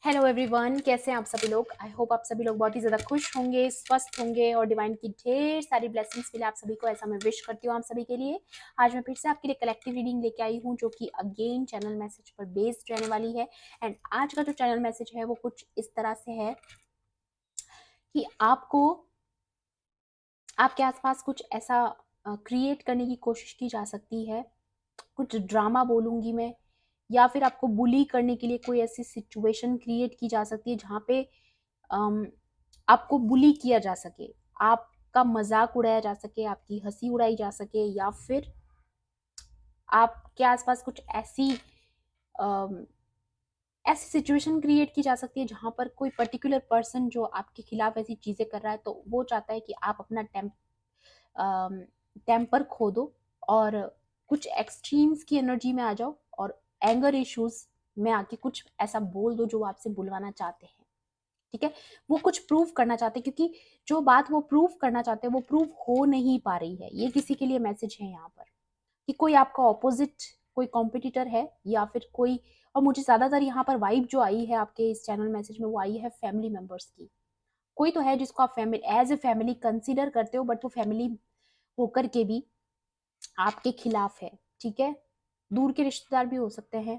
Hello everyone, कैसे हैं आप सभी लोग। आई होप आप सभी लोग बहुत ही ज़्यादा खुश होंगे, स्वस्थ होंगे और डिवाइन की ढेर सारी ब्लेसिंग्स मिले आप सभी को, ऐसा मैं विश करती हूँ आप सभी के लिए। आज मैं फिर से आपके लिए कलेक्टिव रीडिंग लेके आई हूँ जो कि अगेन चैनल मैसेज पर बेस्ड रहने वाली है। एंड आज का जो चैनल मैसेज है वो कुछ इस तरह से है कि आपको आपके आसपास कुछ ऐसा क्रिएट करने की कोशिश की जा सकती है, कुछ ड्रामा बोलूँगी मैं, या फिर आपको बुली करने के लिए कोई ऐसी सिचुएशन क्रिएट की जा सकती है जहाँ पे अम, आपको बुली किया जा सके, आपका मजाक उड़ाया जा सके, आपकी हंसी उड़ाई जा सके, या फिर आपके आसपास कुछ अम, ऐसी सिचुएशन क्रिएट की जा सकती है जहां पर कोई पर्टिकुलर पर्सन जो आपके खिलाफ ऐसी चीजें कर रहा है, तो वो चाहता है कि आप अपना टेम्पर खो दो और कुछ एक्सट्रीम्स की एनर्जी में आ जाओ और एंगर इश्यूज में आके कुछ ऐसा बोल दो जो वो आपसे बुलवाना चाहते हैं। ठीक है, वो कुछ प्रूव करना चाहते हैं, क्योंकि जो बात वो प्रूव करना चाहते हैं वो प्रूव हो नहीं पा रही है। ये किसी के लिए मैसेज है यहाँ पर कि कोई आपका ऑपोजिट कोई कॉम्पिटिटर है, या फिर कोई, और मुझे ज्यादातर यहाँ पर वाइब जो आई है आपके इस चैनल मैसेज में वो आई है फैमिली मेंबर्स की। कोई तो है जिसको आप family as a family consider करते हो, बट वो फैमिली होकर के भी आपके खिलाफ है। ठीक है, दूर के रिश्तेदार भी हो सकते हैं,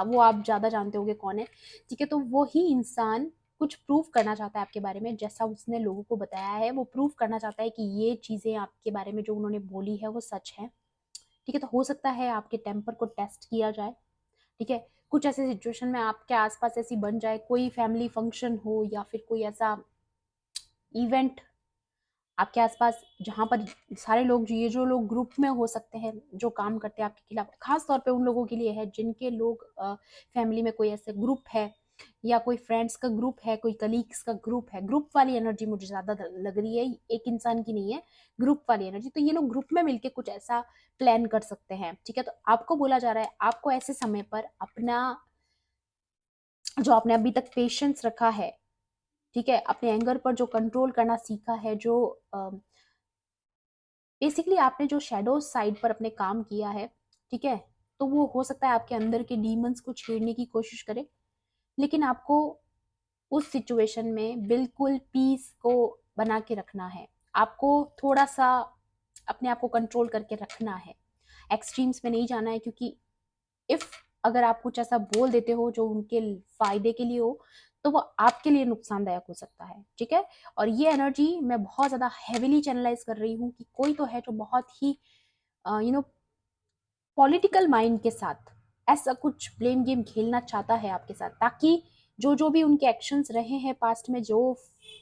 वो आप ज्यादा जानते होंगे कौन है। ठीक है, तो वो ही इंसान कुछ प्रूव करना चाहता है आपके बारे में, जैसा उसने लोगों को बताया है वो प्रूव करना चाहता है कि ये चीजें आपके बारे में जो उन्होंने बोली है वो सच है। ठीक है, तो हो सकता है आपके टेम्पर को टेस्ट किया जाए। ठीक है, कुछ ऐसे सिचुएशन में आपके आसपास ऐसी बन जाए, कोई फैमिली फंक्शन हो या फिर कोई ऐसा इवेंट आपके आसपास जहां पर सारे लोग, ये जो लोग ग्रुप में हो सकते हैं जो काम करते हैं आपके खिलाफ, खास तौर पे उन लोगों के लिए है जिनके लोग फैमिली में कोई ऐसे ग्रुप है, या कोई फ्रेंड्स का ग्रुप है, कोई कलीग्स का ग्रुप है। ग्रुप वाली एनर्जी मुझे ज्यादा लग रही है, एक इंसान की नहीं है, ग्रुप वाली एनर्जी। तो ये लोग ग्रुप में मिलके कुछ ऐसा प्लान कर सकते हैं। ठीक है, तो आपको बोला जा रहा है आपको ऐसे समय पर अपना जो आपने अभी तक पेशेंस रखा है, ठीक है, अपने एंगर पर जो कंट्रोल करना सीखा है, जो बेसिकली आपने जो शैडो साइड पर अपने काम किया है, ठीक है, तो वो हो सकता है आपके अंदर के डीमंस को छेड़ने की कोशिश करे, लेकिन आपको उस सिचुएशन में बिल्कुल पीस को बना के रखना है। आपको थोड़ा सा अपने आप को कंट्रोल करके रखना है, एक्सट्रीम्स में नहीं जाना है, क्योंकि इफ अगर आप कुछ ऐसा बोल देते हो जो उनके फायदे के लिए हो, तो वो आपके लिए नुकसानदायक हो सकता है। ठीक है, और ये एनर्जी मैं बहुत ज्यादा हेविली चैनलाइज कर रही हूँ कि कोई तो है जो बहुत ही पॉलिटिकल माइंड के साथ ऐसा कुछ ब्लेम गेम खेलना चाहता है आपके साथ, ताकि जो जो भी उनके एक्शंस रहे हैं पास्ट में, जो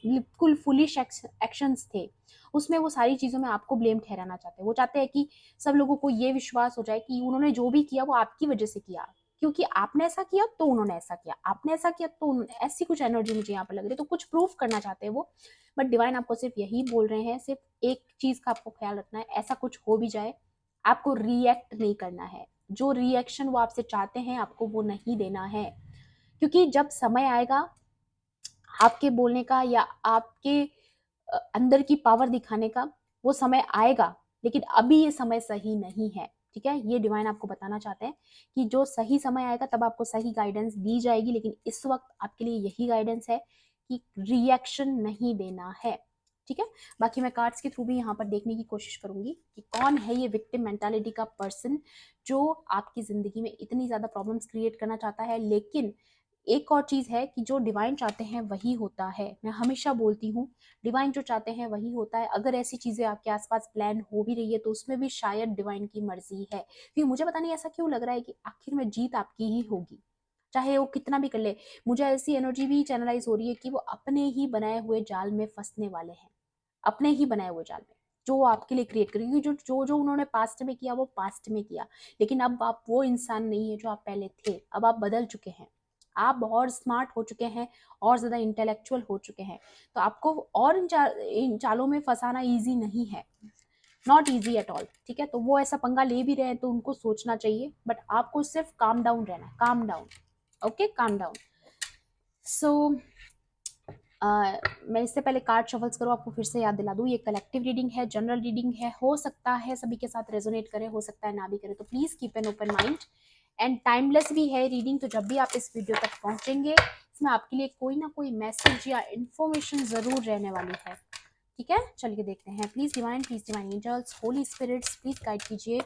बिल्कुल फुलिश एक्शंस थे, उसमें वो सारी चीजों में आपको ब्लेम ठहराना चाहते हैं। वो चाहते हैं कि सब लोगों को ये विश्वास हो जाए कि उन्होंने जो भी किया वो आपकी वजह से किया, क्योंकि आपने ऐसा किया तो उन्होंने ऐसा किया, आपने ऐसा किया तो उन्होंने, ऐसी कुछ एनर्जी मुझे यहाँ पर लग रही है। तो कुछ प्रूफ करना चाहते हैं वो, बट डिवाइन आपको सिर्फ यही बोल रहे हैं, सिर्फ एक चीज का आपको ख्याल रखना है, ऐसा कुछ हो भी जाए आपको रिएक्ट नहीं करना है। जो रिएक्शन वो आपसे चाहते हैं आपको वो नहीं देना है, क्योंकि जब समय आएगा आपके बोलने का या आपके अंदर की पावर दिखाने का, वो समय आएगा, लेकिन अभी ये समय सही नहीं है। ठीक है, ये डिवाइन आपको बताना चाहते हैं कि जो सही समय आएगा तब आपको सही गाइडेंस दी जाएगी, लेकिन इस वक्त आपके लिए यही गाइडेंस है कि रिएक्शन नहीं देना है। ठीक है, बाकी मैं कार्ड्स के थ्रू भी यहाँ पर देखने की कोशिश करूंगी कि कौन है ये विक्टिम मेंटालिटी का पर्सन जो आपकी जिंदगी में इतनी ज्यादा प्रॉब्लम्स क्रिएट करना चाहता है। लेकिन एक और चीज है कि जो डिवाइन चाहते हैं वही होता है, मैं हमेशा बोलती हूँ, डिवाइन जो चाहते हैं वही होता है। अगर ऐसी चीजें आपके आसपास प्लान हो भी रही है तो उसमें भी शायद डिवाइन की मर्जी है। फिर मुझे पता नहीं ऐसा क्यों लग रहा है कि आखिर में जीत आपकी ही होगी, चाहे वो कितना भी कर ले। मुझे ऐसी एनर्जी भी चैनलाइज हो रही है कि वो अपने ही बनाए हुए जाल में फंसने वाले हैं, अपने ही बनाए हुए जाल में जो वो आपके लिए क्रिएट करेंगे। जो जो जो उन्होंने पास्ट में किया वो पास्ट में किया, लेकिन अब आप वो इंसान नहीं है जो आप पहले थे। अब आप बदल चुके हैं, आप और स्मार्ट हो चुके हैं, और ज्यादा इंटेलेक्चुअल हो चुके हैं। तो आपको और इन चालों में फंसाना ईजी नहीं है, नॉट ईजी एट ऑल। ठीक है, तो वो ऐसा पंगा ले भी रहे हैं तो उनको सोचना चाहिए, बट आपको सिर्फ काम डाउन रहना है, calm down. Okay, calm down. So मैं इससे पहले कार्ड शफल्स करूँ आपको फिर से याद दिला दूँ, ये कलेक्टिव रीडिंग है, जनरल रीडिंग है, हो सकता है सभी के साथ रेजोनेट करे, हो सकता है ना भी करे, तो please keep an open mind. And timeless भी है रीडिंग, तो जब भी आप इस वीडियो तक पहुंचेंगे इसमें आपके लिए कोई ना कोई मैसेज या इंफॉर्मेशन जरूर रहने वाली है। ठीक है, चलिए देखते हैं। Please divine angels, holy spirits, please guide कीजिए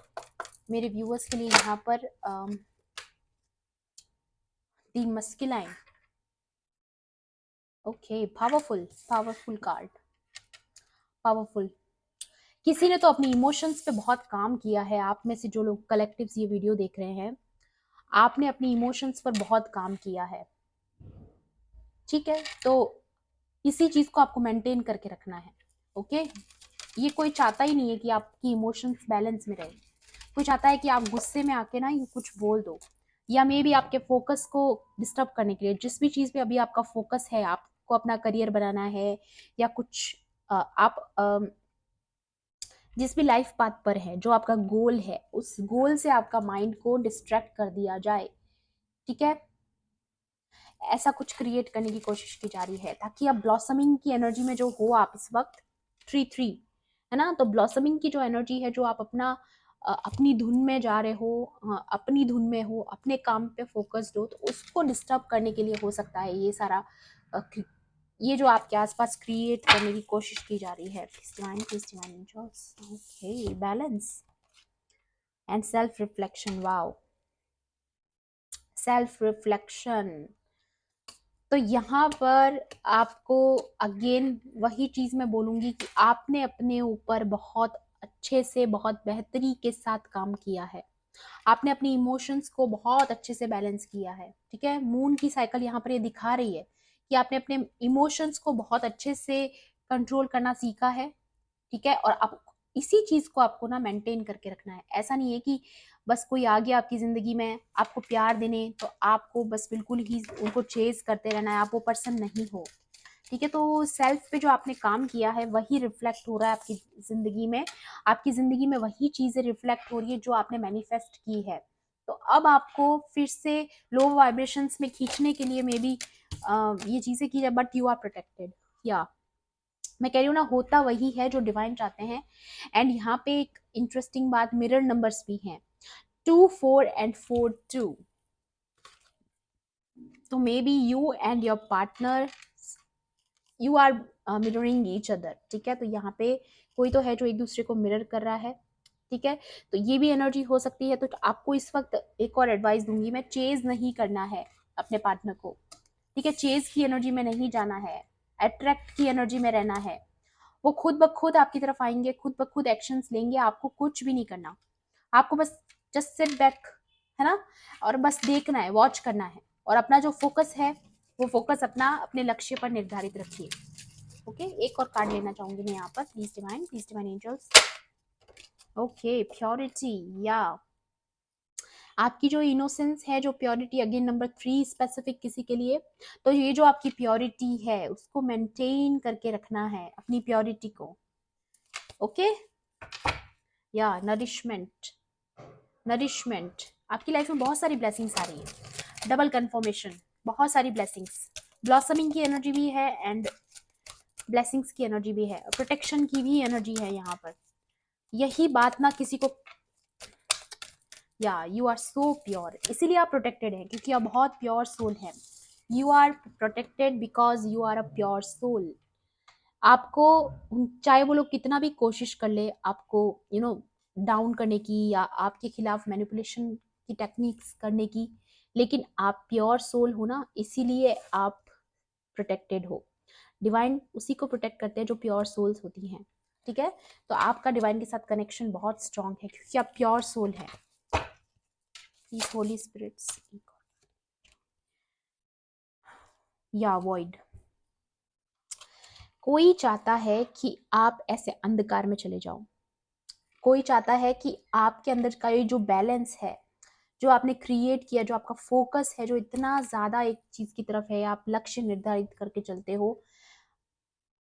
मेरे व्यूअर्स के लिए यहाँ पर the masculine. Okay, powerful card, powerful. किसी ने तो अपनी इमोशंस पे बहुत काम किया है। आप में से जो लोग कलेक्टिव्स ये वीडियो देख रहे हैं, आपने अपनी इमोशंस पर बहुत काम किया है। ठीक है, तो इसी चीज को आपको मेंटेन करके रखना है। ओके, ये कोई चाहता ही नहीं है कि आपकी इमोशंस बैलेंस में रहे। कोई चाहता है कि आप गुस्से में आके ना ये कुछ बोल दो, या मे भी आपके फोकस को डिस्टर्ब करने के लिए। जिस भी चीज पे अभी आपका फोकस है, आपको अपना करियर बनाना है या कुछ आप जिस भी लाइफ पाथ पर है, जो आपका गोल है, उस गोल से आपका माइंड को डिस्ट्रैक्ट कर दिया जाए। ठीक है, ऐसा कुछ क्रिएट करने की कोशिश की जा रही है ताकि आप ब्लॉसमिंग की एनर्जी में जो हो आप इस वक्त, 3-3 है ना। तो ब्लॉसमिंग की जो एनर्जी है, जो आप अपना अपनी धुन में जा रहे हो, अपनी धुन में हो, अपने काम पे फोकस्ड हो, तो उसको डिस्टर्ब करने के लिए हो सकता है ये सारा ये जो आपके आसपास क्रिएट करने की कोशिश की जा रही है। Okay, balance and self reflection. Wow, self reflection. तो यहाँ पर आपको अगेन वही चीज मैं बोलूंगी कि आपने अपने ऊपर बहुत अच्छे से, बहुत बेहतरी के साथ काम किया है। आपने अपनी इमोशंस को बहुत अच्छे से बैलेंस किया है। ठीक है, मून की साइकिल यहाँ पर ये दिखा रही है कि आपने अपने इमोशंस को बहुत अच्छे से कंट्रोल करना सीखा है। ठीक है, और आप इसी चीज को आपको ना मेंटेन करके रखना है। ऐसा नहीं है कि बस कोई आ गया आपकी जिंदगी में आपको प्यार देने, तो आपको बस बिल्कुल ही उनको चेज करते रहना है, आप वो पर्सन नहीं हो। ठीक है, तो सेल्फ पे जो आपने काम किया है वही रिफ्लेक्ट हो रहा है आपकी जिंदगी में। आपकी जिंदगी में वही चीजें रिफ्लेक्ट हो रही है जो आपने मैनिफेस्ट की है। तो अब आपको फिर से लो वाइब्रेशंस में खींचने के लिए मे बी ये चीजें की जाए, बट यू आर प्रोटेक्टेड। या मैं कह रही हूँ ना, होता वही है जो डिवाइन चाहते हैं। एंड यहाँ पे एक इंटरेस्टिंग बात, मिरर नंबर्स भी हैं, 2, 4 एंड 4, 2। तो maybe you and your partner, you are mirroring each other. ठीक है, तो यहाँ पे कोई तो है जो एक दूसरे को मिरर कर रहा है। ठीक है, तो ये भी एनर्जी हो सकती है। तो आपको इस वक्त एक और एडवाइस दूंगी मैं, चेज नहीं करना है अपने पार्टनर को। ठीक है, चेज की एनर्जी में नहीं जाना है, अट्रैक्ट की एनर्जी में रहना है। वो खुद ब खुद आपकी तरफ आएंगे, खुद ब खुद एक्शंस लेंगे, आपको कुछ भी नहीं करना। आपको बस जस्ट सिट बैक, है ना, और बस देखना है, वॉच करना है, और अपना जो फोकस है वो फोकस अपना अपने लक्ष्य पर निर्धारित रखिए। ओके, एक और कार्ड लेना चाहूंगी मैं यहाँ पर। Please divine angels. Okay, purity. या आपकी जो इनोसेंस है, जो प्योरिटी, अगेन नंबर 3 स्पेसिफिक किसी के लिए, तो ये जो आपकी प्योरिटी है उसको मेंटेन करके रखना है, अपनी प्योरिटी को। ओके, या नरिशमेंट, नरिशमेंट। आपकी लाइफ में बहुत सारी ब्लेसिंग्स आ रही है, डबल कंफर्मेशन, बहुत सारी ब्लेसिंग्स। ब्लॉसमिंग की एनर्जी भी है एंड ब्लेसिंग्स की एनर्जी भी है, प्रोटेक्शन की भी एनर्जी है यहाँ पर। यही बात ना किसी को, या यू आर सो प्योर, इसीलिए आप प्रोटेक्टेड हैं, क्योंकि आप बहुत प्योर सोल हैं। You are protected because you are a pure soul. आपको चाहे वो लोग कितना भी कोशिश कर ले आपको डाउन करने की, या आपके खिलाफ मैनिपुलेशन की टेक्निक्स करने की, लेकिन आप प्योर सोल हो ना, इसीलिए आप प्रोटेक्टेड हो। डिवाइन उसी को प्रोटेक्ट करते हैं जो प्योर सोल्स होती हैं। ठीक है, तो आपका डिवाइन के साथ कनेक्शन बहुत स्ट्रांग है क्योंकि आप प्योर सोल है। Please holy spirits. या वॉइड, कोई चाहता है कि आप ऐसे अंधकार में चले जाओ। कोई चाहता है कि आपके अंदर का ये जो बैलेंस है, जो आपने क्रिएट किया, जो आपका फोकस है, जो इतना ज्यादा एक चीज की तरफ है, आप लक्ष्य निर्धारित करके चलते हो,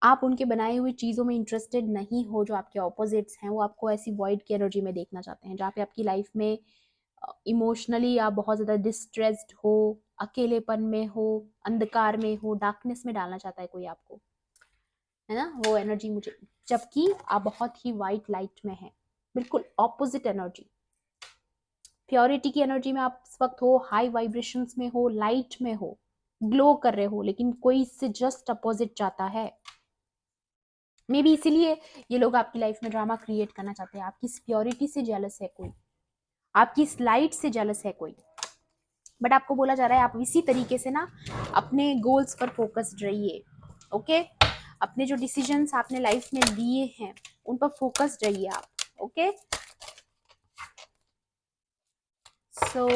आप उनके बनाई हुई चीजों में इंटरेस्टेड नहीं हो, जो आपके ऑपोजिट्स हैं, वो आपको ऐसी वॉइड की एनर्जी में देखना चाहते हैं, जहाँ पे आपकी लाइफ में इमोशनली आप बहुत ज्यादा डिस्ट्रेस्ड हो, अकेलेपन में हो, अंधकार में हो, डार्कनेस में डालना चाहता है कोई आपको, है ना, वो एनर्जी मुझे। जबकि आप बहुत ही वाइट लाइट में है, बिल्कुल ऑपोजिट एनर्जी। प्योरिटी की एनर्जी में आप इस वक्त हो, हाई वाइब्रेशंस में हो, लाइट में हो। ग्लो कर रहे हो, लेकिन कोई इससे जस्ट अपोजिट चाहता है। मे बी इसीलिए ये लोग आपकी लाइफ में ड्रामा क्रिएट करना चाहते हैं। आपकी प्योरिटी से जेलस है कोई, आपकी इस लाइट से जेलस है कोई। बट आपको बोला जा रहा है आप इसी तरीके से ना अपने गोल्स पर फोकस्ड रहिए। ओके, अपने जो डिसीजंस आपने लाइफ में लिए हैं उन पर फोकस्ड रहिए आप। ओके, सो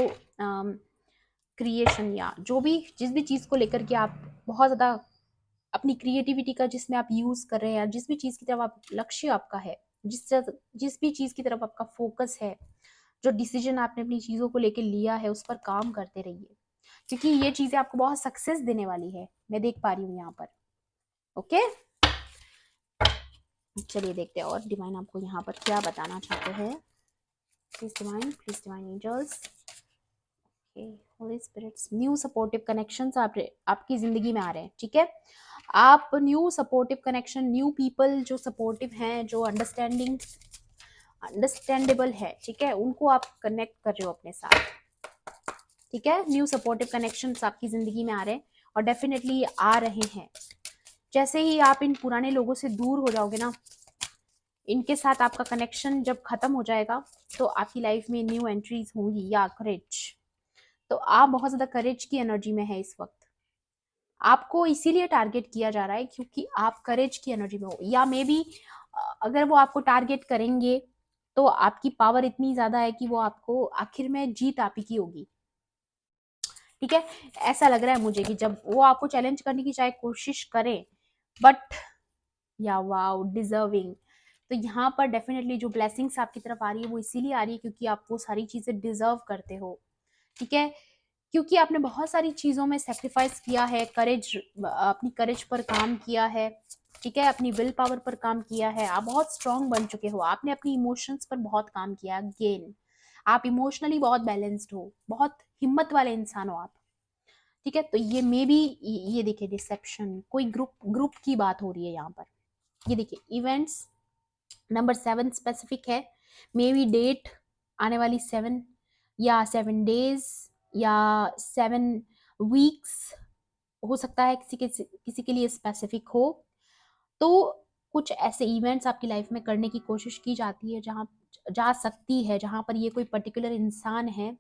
क्रिएशन या जो भी जिस भी चीज़ को लेकर के आप बहुत ज़्यादा अपनी क्रिएटिविटी का जिसमें आप यूज़ कर रहे हैं, या जिस भी चीज़ की तरफ आप लक्ष्य आपका है, जिस भी चीज़ की तरफ आपका फोकस है, जो डिसीजन आपने अपनी चीज़ों को लेकर लिया है उस पर काम करते रहिए, क्योंकि ये चीज़ें आपको बहुत सक्सेस देने वाली है, मैं देख पा रही हूँ यहाँ पर। ओके, चलिए देखते हैं और डिवाइन आपको यहाँ पर क्या बताना चाहते हैं। Please divine angels, holy spirits, new supportive connections आपकी जिंदगी में आ रहे हैं। ठीक है, आप new supportive connection, new people जो सपोर्टिव हैं, जो अंडरस्टैंडेबल है, ठीक है, उनको आप कनेक्ट कर रहे हो अपने साथ। ठीक है, न्यू सपोर्टिव कनेक्शंस आपकी जिंदगी में आ रहे हैं और डेफिनेटली आ रहे हैं। जैसे ही आप इन पुराने लोगों से दूर हो जाओगे ना, इनके साथ आपका कनेक्शन जब खत्म हो जाएगा, तो आपकी लाइफ में न्यू एंट्रीज होंगी। या करेज, तो आप बहुत ज्यादा करेज की एनर्जी में है इस वक्त। आपको इसीलिए टारगेट किया जा रहा है क्योंकि आप करेज की एनर्जी में हो। या मे बी अगर वो आपको टारगेट करेंगे तो आपकी पावर इतनी ज्यादा है कि वो आपको आखिर में जीत आप ही की होगी। ठीक है, ऐसा लग रहा है मुझे कि जब वो आपको चैलेंज करने की चाहे कोशिश करें, बट या वाओ डिजर्विंग, तो यहाँ पर डेफिनेटली जो ब्लेसिंग्स आपकी तरफ आ रही है वो इसीलिए आ रही है क्योंकि आप वो सारी चीजें डिजर्व करते हो। ठीक है, क्योंकि आपने बहुत सारी चीजों में सेक्रीफाइस किया है, करेज, अपनी करेज पर काम किया है। ठीक है, अपनी विल पावर पर काम किया है, आप बहुत स्ट्रांग बन चुके हो, आपने अपनी इमोशंस पर बहुत काम किया। गेन, आप इमोशनली बहुत बैलेंस्ड हो, बहुत हिम्मत वाले इंसान हो आप। ठीक है, तो ये मे बी, ये देखिए डिसेप्शन, कोई ग्रुप की बात हो रही है यहाँ पर। ये देखिए इवेंट्स नंबर 7 स्पेसिफिक है, मे बी डेट आने वाली 7, या 7 डेज, या 7 वीक्स, हो सकता है किसी के लिए स्पेसिफिक हो। तो कुछ ऐसे इवेंट्स आपकी लाइफ में करने की कोशिश की जाती है, जहाँ जा सकती है, जहाँ पर ये कोई पर्टिकुलर इंसान है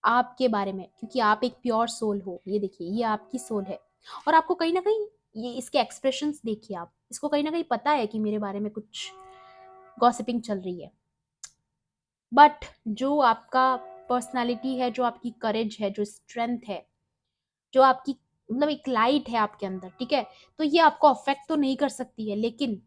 आपके बारे में, क्योंकि आप एक प्योर सोल हो। ये देखिए, ये आपकी सोल है और आपको कहीं ना कहीं ये इसके एक्सप्रेशंस देखिए, आप इसको कहीं ना कहीं पता है कि मेरे बारे में कुछ गॉसिपिंग चल रही है। बट जो आपका पर्सनालिटी है, जो आपकी करेज है, जो स्ट्रेंथ है, जो आपकी मतलब एक लाइट है आपके अंदर, ठीक है, तो ये आपको अफेक्ट तो नहीं कर सकती है, लेकिन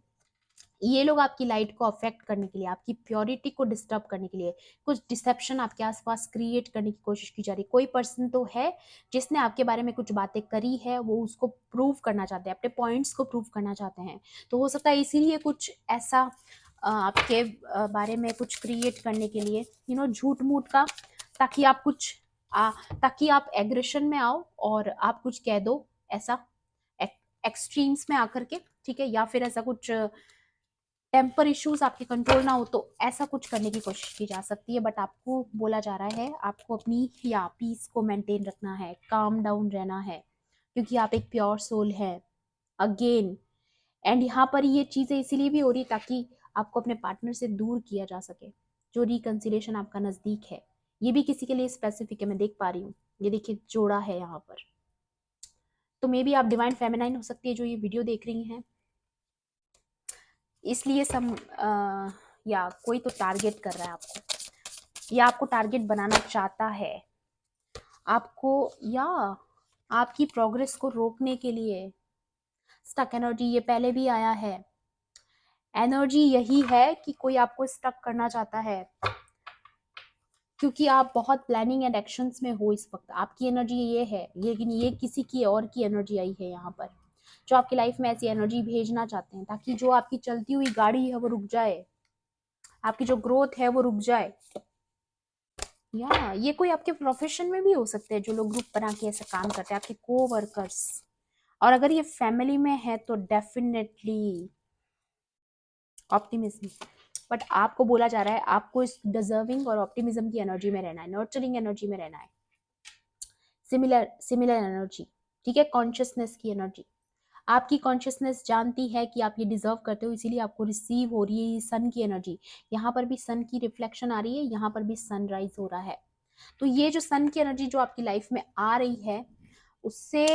ये लोग आपकी लाइट को अफेक्ट करने के लिए, आपकी प्योरिटी को डिस्टर्ब करने के लिए, कुछ डिसेप्शन आपके आसपास क्रिएट करने की कोशिश की जा रही है। कोई पर्सन तो है जिसने आपके बारे में कुछ बातें करी है, वो उसको प्रूव करना चाहते हैं, अपने पॉइंट्स को प्रूव करना चाहते हैं। तो हो सकता है इसीलिए कुछ ऐसा आपके बारे में कुछ क्रिएट करने के लिए, झूठ मूठ का, ताकि आप कुछ ताकि आप एग्रेशन में आओ और आप कुछ कह दो ऐसा, एक्सट्रीम्स में आकर के। ठीक है, या फिर ऐसा कुछ टेम्पर इश्यूज आपके कंट्रोल ना हो, तो ऐसा कुछ करने की कोशिश की जा सकती है। बट आपको बोला जा रहा है आपको अपनी या पीस को मेंटेन रखना है, काम डाउन रहना है, क्योंकि आप एक प्योर सोल है अगेन। एंड यहाँ पर ये चीजें इसीलिए भी हो रही ताकि आपको अपने पार्टनर से दूर किया जा सके, जो रिकंसिलेशन आपका नजदीक है। ये भी किसी के लिए स्पेसिफिक है, मैं देख पा रही हूँ। ये देखिए जोड़ा है यहाँ पर, तो मे बी आप डिवाइन फेमिनाइन हो सकती है जो ये वीडियो देख रही हैं, इसलिए या कोई तो टारगेट कर रहा है आपको, या आपको टारगेट बनाना चाहता है आपको, या आपकी प्रोग्रेस को रोकने के लिए। स्टक एनर्जी, ये पहले भी आया है। एनर्जी यही है कि कोई आपको स्टक करना चाहता है, क्योंकि आप बहुत प्लानिंग एंड एक्शंस में हो इस वक्त। आपकी एनर्जी ये है, लेकिन ये किसी की और की एनर्जी आई है यहाँ पर, जो आपकी लाइफ में ऐसी एनर्जी भेजना चाहते हैं ताकि जो आपकी चलती हुई गाड़ी है वो रुक जाए, आपकी जो ग्रोथ है वो रुक जाए। या ये कोई आपके प्रोफेशन में भी हो सकते हैं, जो लोग ग्रुप बना के ऐसा काम करते हैं, आपके को वर्कर्स। और अगर ये फैमिली में है तो डेफिनेटली ऑप्टिमिज्म। बट आपको बोला जा रहा है आपको इस डिजर्विंग और ऑप्टिमिज्म की एनर्जी में रहना है, नर्चरिंग एनर्जी में रहना है, सिमिलर एनर्जी। ठीक है, कॉन्शियसनेस की एनर्जी। आपकी कॉन्शियसनेस जानती है कि आप ये डिजर्व करते हो, इसीलिए आपको रिसीव हो रही है ये सन की एनर्जी। यहाँ पर भी सन की रिफ्लेक्शन आ रही है, यहाँ पर भी सनराइज हो रहा है। तो ये जो सन की एनर्जी जो आपकी लाइफ में आ रही है, उससे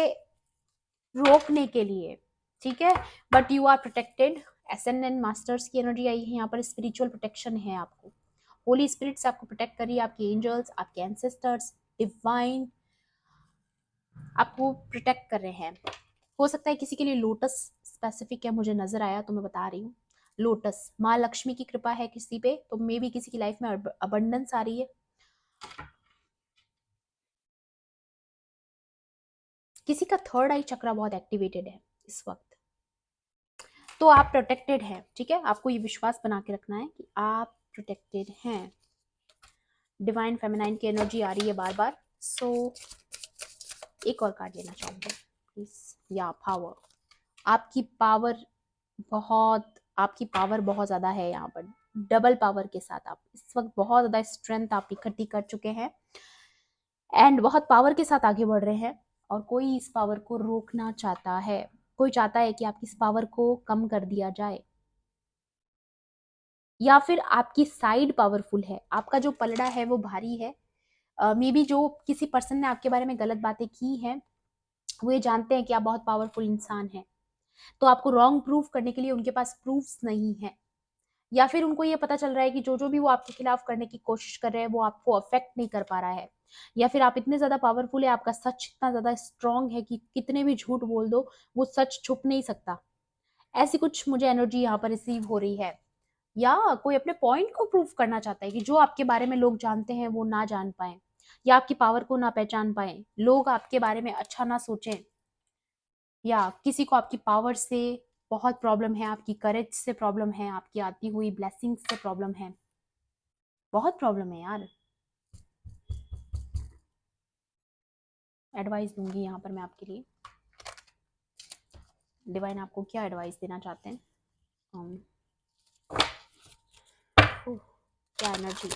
रोकने के लिए, ठीक है, but you are protected. SNN masters की एनर्जी आई है यहाँ पर, स्पिरिचुअल प्रोटेक्शन है आपको। होली स्पिरिट्स आपको प्रोटेक्ट कर रही है, आपके एंजल्स, आपके एंसेस्टर्स, डिवाइन आपको प्रोटेक्ट कर रहे हैं। हो सकता है किसी के लिए लोटस स्पेसिफिक है, मुझे नजर आया तो मैं बता रही हूँ। लोटस, माँ लक्ष्मी की कृपा है किसी पे, तो मे भी किसी की लाइफ में अबंडेंस आ रही है। किसी का थर्ड आई चक्रा बहुत एक्टिवेटेड है इस वक्त, तो आप प्रोटेक्टेड हैं। ठीक है, आपको ये विश्वास बना के रखना है कि आप प्रोटेक्टेड हैं। डिवाइन फेमिनाइन की एनर्जी आ रही है बार बार। सो एक और कार्ड लेना चाहूंगी प्लीज। या पावर, आपकी पावर आपकी पावर बहुत ज्यादा है यहाँ पर। डबल पावर के साथ आप इस वक्त बहुत ज्यादा स्ट्रेंथ आप इकट्ठी कर चुके हैं एंड बहुत पावर के साथ आगे बढ़ रहे हैं। और कोई इस पावर को रोकना चाहता है, कोई चाहता है कि आपकी इस पावर को कम कर दिया जाए, या फिर आपकी साइड पावरफुल है, आपका जो पलड़ा है वो भारी है। मे बी जो किसी पर्सन ने आपके बारे में गलत बातें की हैं, वो ये जानते हैं कि आप बहुत पावरफुल इंसान हैं, तो आपको रॉन्ग प्रूफ करने के लिए उनके पास प्रूफ्स नहीं है। या फिर उनको ये पता चल रहा है कि जो जो भी वो आपके खिलाफ करने की कोशिश कर रहे हैं वो आपको अफेक्ट नहीं कर पा रहा है। या फिर आप इतने ज्यादा पावरफुल है, आपका सच इतना ज्यादा स्ट्रांग है कि कितने भी झूठ बोल दो वो सच छुप नहीं सकता। ऐसी कुछ मुझे एनर्जी यहाँ पर रिसीव हो रही है। या कोई अपने पॉइंट को प्रूव करना चाहता है कि जो आपके बारे में लोग जानते हैं वो ना जान पाए, या आपकी पावर को ना पहचान पाए, लोग आपके बारे में अच्छा ना सोचें, या किसी को आपकी पावर से बहुत प्रॉब्लम है, आपकी करेज से प्रॉब्लम है, आपकी आती हुई ब्लेसिंग्स से प्रॉब्लम है। बहुत प्रॉब्लम है यार। एडवाइस दूंगी यहाँ पर मैं आपके लिए। डिवाइन आपको क्या एडवाइस देना चाहते हैं? क्या एनर्जी,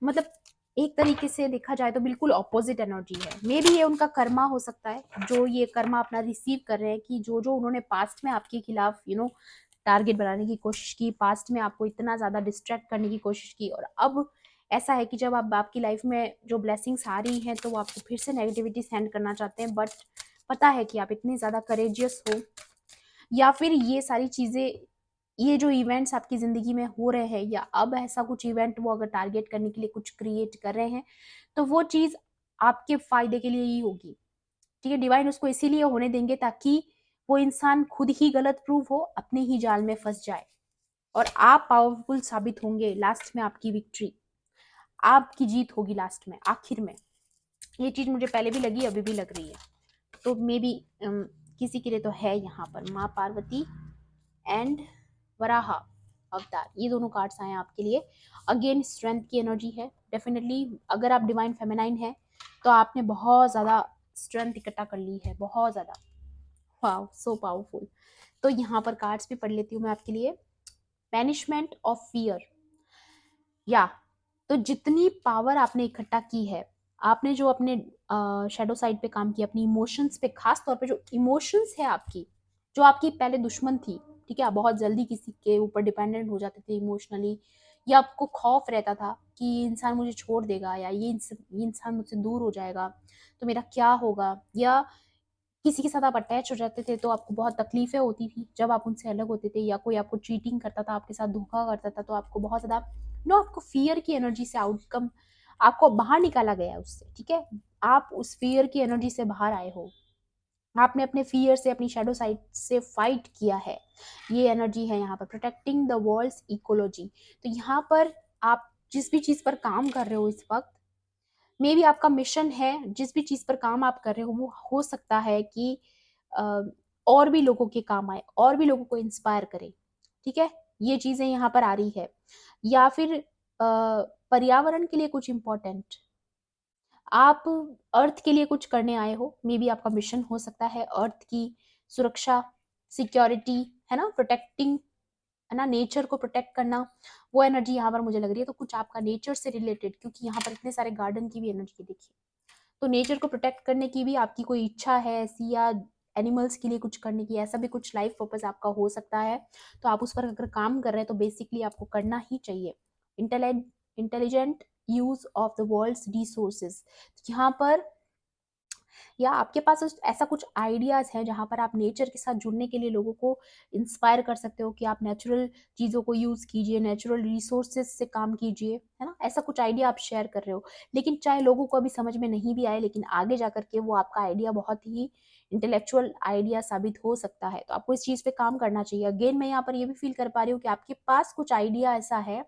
मतलब एक तरीके से देखा जाए तो बिल्कुल ऑपोजिट एनर्जी है। मे बी ये उनका कर्मा हो सकता है, जो ये कर्मा अपना रिसीव कर रहे हैं कि जो जो उन्होंने पास्ट में आपके खिलाफ टारगेट बनाने की कोशिश की, पास्ट में आपको इतना ज्यादा डिस्ट्रैक्ट करने की कोशिश की, और अब ऐसा है कि जब आप आपकी लाइफ में जो ब्लेसिंग्स आ रही हैं तो वो आपको फिर से नेगेटिविटी सेंड करना चाहते हैं। बट पता है कि आप इतनी ज्यादा करेजियस हो, या फिर ये सारी चीजें, ये जो इवेंट्स आपकी जिंदगी में हो रहे हैं, या अब ऐसा कुछ इवेंट वो अगर टारगेट करने के लिए कुछ क्रिएट कर रहे हैं, तो वो चीज आपके फायदे के लिए ही होगी। ठीक है, डिवाइन उसको इसीलिए होने देंगे ताकि वो इंसान खुद ही गलत प्रूव हो, अपने ही जाल में फंस जाए, और आप पावरफुल साबित होंगे। लास्ट में आपकी विक्ट्री, आपकी जीत होगी लास्ट में, आखिर में। ये चीज मुझे पहले भी लगी, अभी भी लग रही है। तो मे बी किसी के लिए तो है यहाँ पर माँ पार्वती एंड वराहा अवतार, ये दोनों कार्ड्स आए हैं आपके लिए। अगेन स्ट्रेंथ की एनर्जी है डेफिनेटली। अगर आप डिवाइन फेमिनाइन है तो आपने बहुत ज्यादा स्ट्रेंथ इकट्ठा कर ली है, बहुत ज्यादा। Wow, so powerful. तो यहाँ पर कार्ड्स भी पढ़ लेती हूँ मैं आपके लिए। बैनिशमेंट ऑफ फियर, या तो जितनी पावर आपने इकट्ठा की है, आपने जो अपने शेडो साइड पे काम किया, अपनी इमोशंस पे, खास तौर पे जो इमोशंस है आपकी, जो आपकी पहले दुश्मन थी, ठीक है, आप बहुत जल्दी किसी के ऊपर डिपेंडेंट हो जाते थे इमोशनली, या आपको खौफ रहता था कि ये इंसान मुझे छोड़ देगा, या ये इंसान मुझसे दूर हो जाएगा तो मेरा क्या होगा, या किसी के साथ आप अटैच हो जाते थे तो आपको बहुत तकलीफें होती थी जब आप उनसे अलग होते थे, या कोई आपको चीटिंग करता था, आपके साथ धोखा करता था, तो आपको बहुत ज्यादा आपको फियर की एनर्जी से आउटकम, आपको बाहर निकाला गया है उससे। ठीक है, आप उस फियर की एनर्जी से बाहर आए हो, आपने अपने फियर से, अपनी शेडो साइड से फाइट किया है। ये एनर्जी है यहाँ पर प्रोटेक्टिंग द वर्ल्ड्स इकोलॉजी। तो यहाँ पर आप जिस भी चीज पर काम कर रहे हो इस वक्त, मे बी आपका मिशन है, जिस भी चीज पर काम आप कर रहे हो वो हो सकता है कि और भी लोगों के काम आए, और भी लोगों को इंस्पायर करे। ठीक है, ये चीजें यहाँ पर आ रही है। या फिर पर्यावरण के लिए कुछ इंपॉर्टेंट, आप अर्थ के लिए कुछ करने आए हो, मे बी आपका मिशन हो सकता है अर्थ की सुरक्षा, सिक्योरिटी, है ना, प्रोटेक्टिंग, है ना, नेचर को प्रोटेक्ट करना। वो एनर्जी यहाँ पर मुझे लग रही है। तो कुछ आपका नेचर से रिलेटेड, क्योंकि यहाँ पर इतने सारे गार्डन की भी एनर्जी देखिए, तो नेचर को प्रोटेक्ट करने की भी आपकी कोई इच्छा है ऐसी, या एनिमल्स के लिए कुछ करने की, ऐसा भी कुछ लाइफ पर्पस आपका हो सकता है, तो आप उस पर अगर काम कर रहे हैं तो बेसिकली आपको करना ही चाहिए। Intelligent use of the world's resources, यहाँ पर या आपके पास ऐसा कुछ आइडियाज है जहां पर आप नेचर के साथ जुड़ने के लिए लोगों को इंस्पायर कर सकते हो कि आप नेचुरल चीज़ों को यूज़ कीजिए, नेचुरल रिसोर्सेज से काम कीजिए, है ना, ऐसा कुछ आइडिया आप शेयर कर रहे हो। लेकिन चाहे लोगों को अभी समझ में नहीं भी आए, लेकिन आगे जाकर के वो आपका आइडिया बहुत ही इंटेलेक्चुअल आइडिया साबित हो सकता है, तो आपको इस चीज़ पे काम करना चाहिए। अगेन मैं यहाँ पर ये भी फील कर पा रही हूँ कि आपके पास कुछ आइडिया ऐसा है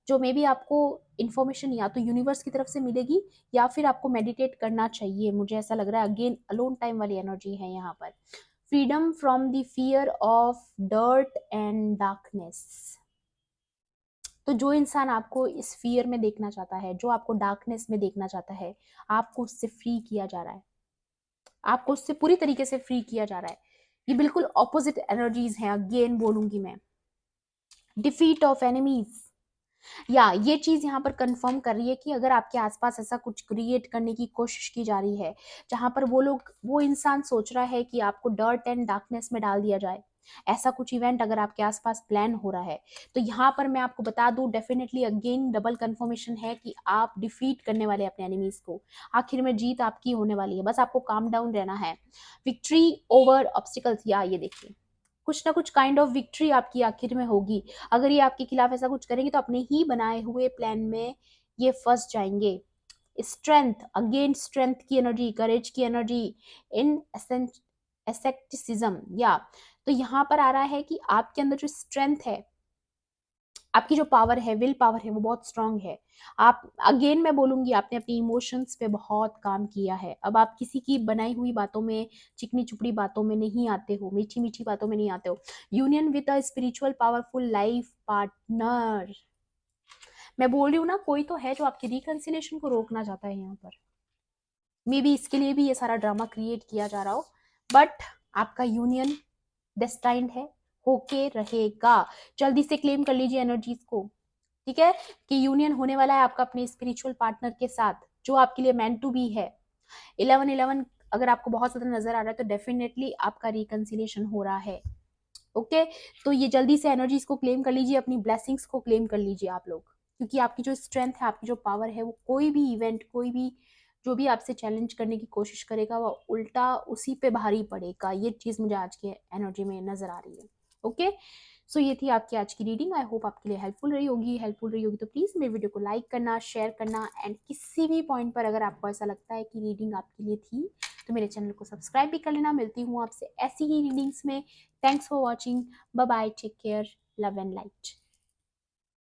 जो मे बी आपको इन्फॉर्मेशन या तो यूनिवर्स की तरफ से मिलेगी, या फिर आपको मेडिटेट करना चाहिए, मुझे ऐसा लग रहा है। अगेन अलोन टाइम वाली एनर्जी है यहाँ पर। Freedom from the fear of dirt and darkness, तो जो इंसान आपको इस फियर में देखना चाहता है, जो आपको डार्कनेस में देखना चाहता है, आपको उससे फ्री किया जा रहा है, आपको उससे पूरी तरीके से फ्री किया जा रहा है। ये बिल्कुल ऑपोजिट एनर्जीज हैं, अगेन बोलूंगी मैं। डिफीट ऑफ एनिमीज, या ये चीज यहाँ पर कंफर्म कर रही है कि अगर आपके आसपास ऐसा कुछ क्रिएट करने की कोशिश की जा रही है जहां पर वो इंसान सोच रहा है कि आपको डर्ट एंड डार्कनेस में डाल दिया जाए, ऐसा कुछ इवेंट अगर आपके आसपास प्लान हो रहा है, तो यहाँ पर मैं आपको बता दूं, डेफिनेटली अगेन डबल कंफर्मेशन है कि आप डिफीट करने वाले अपने एनिमीज को। आखिर में जीत आपकी होने वाली है, बस आपको काम डाउन रहना है। विक्ट्री ओवर ऑब्स्टिकल्स, या ये देखिए कुछ ना कुछ काइंड ऑफ विक्ट्री आपकी आखिर में होगी। अगर ये आपके खिलाफ ऐसा कुछ करेंगे तो अपने ही बनाए हुए प्लान में ये फंस जाएंगे। स्ट्रेंथ, अगेन स्ट्रेंथ की एनर्जी, करेज की एनर्जी इन एसेक्टिसिज्म, या तो यहाँ पर आ रहा है कि आपके अंदर जो स्ट्रेंथ है, आपकी जो पावर है, विल पावर है, वो बहुत स्ट्रांग है। आप, अगेन मैं बोलूंगी, आपने अपनी इमोशंस पे बहुत काम किया है। अब आप किसी की बनाई हुई बातों में, चिकनी चुपड़ी बातों में नहीं आते हो, मीठी मीठी बातों में नहीं आते हो। Union with a spiritual powerful life partner, मैं बोल रही हूँ ना, कोई तो है जो आपकी रिकंसिलेशन को रोकना चाहता है यहाँ पर। मे बी इसके लिए भी ये सारा ड्रामा क्रिएट किया जा रहा हो, बट आपका यूनियन डेस्टाइंड है, होके रहेगा। जल्दी से क्लेम कर लीजिए एनर्जीज को, ठीक है, कि यूनियन होने वाला है आपका अपने स्पिरिचुअल पार्टनर के साथ, जो आपके लिए मेंट टू बी है। 11-11 अगर आपको बहुत ज्यादा नजर आ रहा है तो डेफिनेटली आपका रिकंसिलेशन हो रहा है। ओके, तो ये जल्दी से एनर्जीज को क्लेम कर लीजिए, अपनी ब्लेसिंग्स को क्लेम कर लीजिए आप लोग, क्योंकि आपकी जो स्ट्रेंथ है, आपकी जो पावर है, वो कोई भी इवेंट, कोई भी जो भी आपसे चैलेंज करने की कोशिश करेगा, वो उल्टा उसी पे भारी पड़ेगा। ये चीज मुझे आज के एनर्जी में नजर आ रही है। ओके, सो ये थी आपकी आज की रीडिंग। आई होप आपके लिए हेल्पफुल रही होगी तो प्लीज मेरे वीडियो को लाइक करना, शेयर करना, एंड किसी भी पॉइंट पर अगर आपको ऐसा लगता है कि रीडिंग आपके लिए थी तो मेरे चैनल को सब्सक्राइब भी कर लेना। मिलती हूँ आपसे ऐसी ही रीडिंग्स में। Thanks for watching, bye bye, take care, love and light.